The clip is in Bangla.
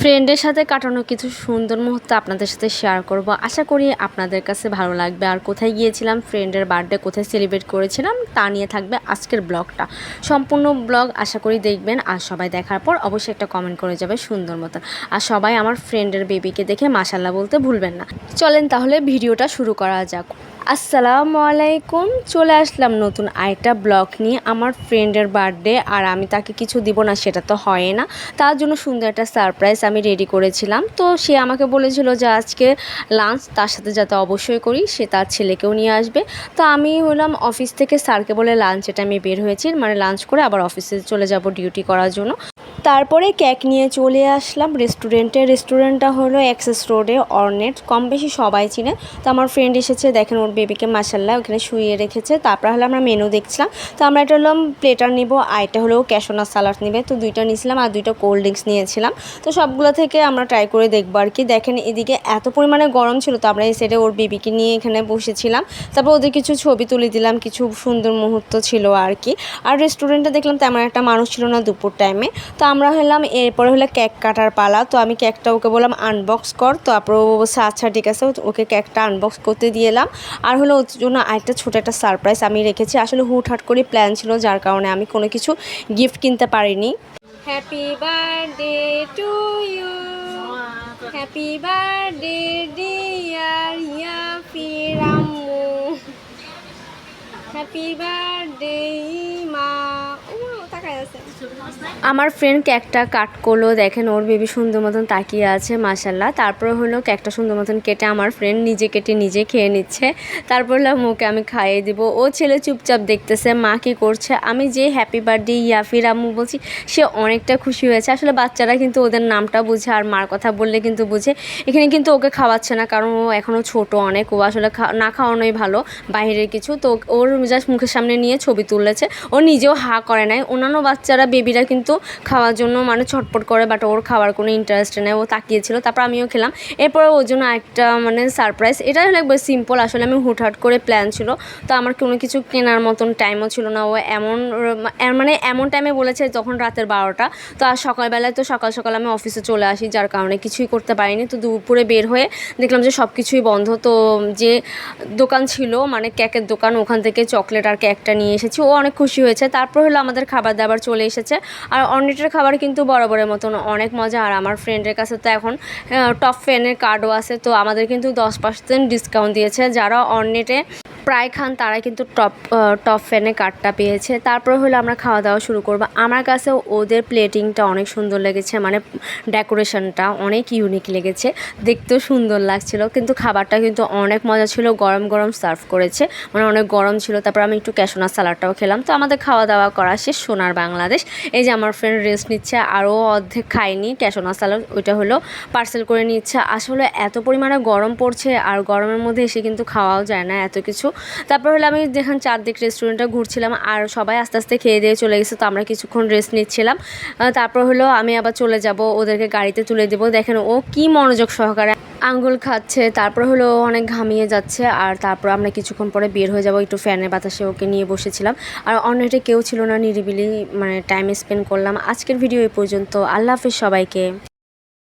ফ্রেন্ডের সাথে কাটানো কিছু সুন্দর মুহূর্ত আপনাদের সাথে শেয়ার করব। আশা করি আপনাদের কাছে ভালো লাগবে। আর কোথায় গিয়েছিলাম, ফ্রেন্ডের বার্থডে কোথায় সেলিব্রেট করেছিলাম তা নিয়ে থাকবে আজকের ব্লগটা। সম্পূর্ণ ব্লগ আশা করি দেখবেন। আর সবাই দেখার পর অবশ্যই একটা কমেন্ট করে যাবে সুন্দর মতন। আর সবাই আমার ফ্রেন্ডের বেবিকে দেখে মাশাল্লাহ বলতে ভুলবেন না। চলেন তাহলে ভিডিওটা শুরু করা যাক। আসসালামু আলাইকুম। চলে আসলাম নতুন আরেকটা ব্লগ নিয়ে। আমার ফ্রেন্ডের বার্থডে, আর আমি তাকে কিছু দিব না সেটা তো হয় না। তার জন্য সুন্দর একটা সারপ্রাইজ আমি রেডি করেছিলাম। তো সে আমাকে বলেছিল যে আজকে লাঞ্চ তার সাথে যাতে অবশ্যই করি, সে তার ছেলেকেও নিয়ে আসবে। তো আমি হলাম অফিস থেকে স্যারকে বলে লাঞ্চে টাইমে বের হয়েছি, মানে লাঞ্চ করে আবার অফিসে চলে যাব ডিউটি করার জন্য। তারপরে কেক নিয়ে চলে আসলাম রেস্টুরেন্টটা হলো অ্যাক্সেস রোডে অর্নেট, কম বেশি সবাই চিনে। তো আমার ফ্রেন্ড এসেছে, দেখেন ওর বেবিকে মাশাল্লাহ ওখানে শুয়ে রেখেছে। তারপর হলো আমরা মেনু দেখছিলাম। তো আমরা এটা হলাম প্লেটার নিব, আর এটা হলো ক্যাশোনাট সালাড নেবে। তো দুইটা নিয়েছিলাম আর দুইটা কোল্ড ড্রিঙ্কস নিয়েছিলাম। তো সবগুলো থেকে আমরা ট্রাই করে দেখবো আর কি। দেখেন এদিকে এত পরিমাণে গরম ছিল, তো আমরা এই সাইডে ওর বেবিকে নিয়ে এখানে বসেছিলাম। তারপর ওদের কিছু ছবি তুলে দিলাম, কিছু সুন্দর মুহূর্ত ছিল আর কি। আর রেস্টুরেন্টে দেখলাম তেমন একটা মানুষ ছিল না দুপুর টাইমে। তো আমরা হলাম এরপরে হলো কেক কাটার পালা। তো আমি কেকটা ওকে বললাম আনবক্স কর। তো তারপর ও বলছে আচ্ছা ঠিক আছে, ওকে কেকটা আনবক্স করতে দিয়ে এলাম। আর হলো ওর জন্য আরেকটা ছোটো একটা সারপ্রাইজ আমি রেখেছি। আসলে হুটহাট করে প্ল্যান ছিল, যার কারণে আমি কোনো কিছু গিফট কিনতে পারিনি। Happy birthday to you, happy birthday dear ইয়াফির আম্মু, হ্যাপি বার্থডে মা। আমার ফ্রেন্ড কেকটা কাট করলো, দেখেন ওর বেবি সুন্দর মতন তাকিয়ে আছে মাশাল্লাহ। তারপরে হলো কেকটা সুন্দর মতন কেটে আমার ফ্রেন্ড নিজে কেটে নিজে খেয়ে নিচ্ছে। তারপর হলো মুখে আমি খাইয়ে দিব। ও ছেলে চুপচাপ দেখতেছে মা কী করছে। আমি যে হ্যাপি বার্থডে ইয়াফির আম্মু বলছি, সে অনেকটা খুশি হয়েছে। আসলে বাচ্চারা কিন্তু ওদের নামটা বুঝে, আর মার কথা বললে কিন্তু বুঝে। এখানে কিন্তু ওকে খাওয়াচ্ছে না, কারণ ও এখনও ছোট অনেক, ও আসলে না খাওয়ানোই ভালো বাইরের কিছু। তো ওর জাস্ট মুখের সামনে নিয়ে ছবি তুলেছে, ও নিজেও হা করে নাই। অন্যান্য বাচ্চারা বেবিরা কিন্তু খাওয়ার জন্য মানে ছটপট করে, বাট ওর খাওয়ার কোনো ইন্টারেস্ট নেই, ও তাকিয়েছিল। তারপর আমিও খেলাম। এরপরে ওর জন্য একটা মানে সারপ্রাইজ, এটা হলো একবার সিম্পল। আসলে আমি হুটহাট করে প্ল্যান ছিল, তো আমার কোনো কিছু কেনার মতন টাইমও ছিল না। ও এমন টাইমে বলেছে যখন রাতের 12টা। তো আর সকালবেলায় তো সকাল সকাল আমি অফিসে চলে আসি, যার কারণে কিছুই করতে পারিনি। তো দুপুরে বের হয়ে দেখলাম যে সব কিছুই বন্ধ। তো যে দোকান ছিল মানে কেকের দোকান, ওখান থেকে চকলেট আর কেকটা নিয়ে এসেছি। ও অনেক খুশি হয়েছে। তারপর হলো আমাদের খাবার দাবার চলে এসেছে। আর অর্নেটের খাবার কিন্তু বরাবরের মতন অনেক মজা। আর আমার ফ্রেন্ডের কাছে তো এখন টপ ফ্যানের কার্ডও আছে। তো আমাদের কিন্তু 10% ডিসকাউন্ট দিয়েছে। যারা অর্নেটে প্রায় খান তারা কিন্তু টপ ফ্যানের কার্ডটা পেয়েছে। তারপর হলো আমরা খাওয়া দাওয়া শুরু করবো। আমার কাছে ওদের প্লেটিংটা অনেক সুন্দর লেগেছে, মানে ডেকোরেশনটা অনেক ইউনিক লেগেছে, দেখতেও সুন্দর লাগছিল। কিন্তু খাবারটা কিন্তু অনেক মজা ছিল, গরম গরম সার্ভ করেছে, মানে অনেক গরম ছিল। তারপর আমি একটু ক্যাশোনাট সালাডটাও খেলাম। তো আমাদের খাওয়া দাওয়া করা শেষ। সোনার বাংলাদেশ, এই যে আমার ফ্রেন্ড রেস্ট নিচ্ছে, আরও অর্ধেক খায়নি ক্যাশোনাট সালাড, ওইটা হলো পার্সেল করে নিচ্ছে। আসলে এত পরিমাণে গরম পড়ছে, আর গরমের মধ্যে এসে কিন্তু খাওয়াও যায় না এত কিছু। তারপর হলো আমি দেখেন চারদিক রেস্টুরেন্টে ঘুরছিলাম, আর সবাই আস্তে আস্তে খেয়ে দিয়ে চলে গেছে। তো আমরা কিছুক্ষণ রেস্ট নিচ্ছিলাম। তারপর হলো আমি আবার চলে যাব, ওদেরকে গাড়িতে তুলে দেবো। দেখেন ও কি মনোযোগ সহকারে আঙ্গুল খাচ্ছে। তারপর হলো অনেক ঘামিয়ে যাচ্ছে। আর তারপর আমরা কিছুক্ষণ পরে বের হয়ে যাব, একটু ফ্যানের বাতাসে ওকে নিয়ে বসেছিলাম। আর অন্যটা কেউ ছিল না, নিরিবিলি মানে টাইম স্পেন্ড করলাম। আজকের ভিডিও এই পর্যন্ত। আল্লাহ হাফেজ সবাইকে।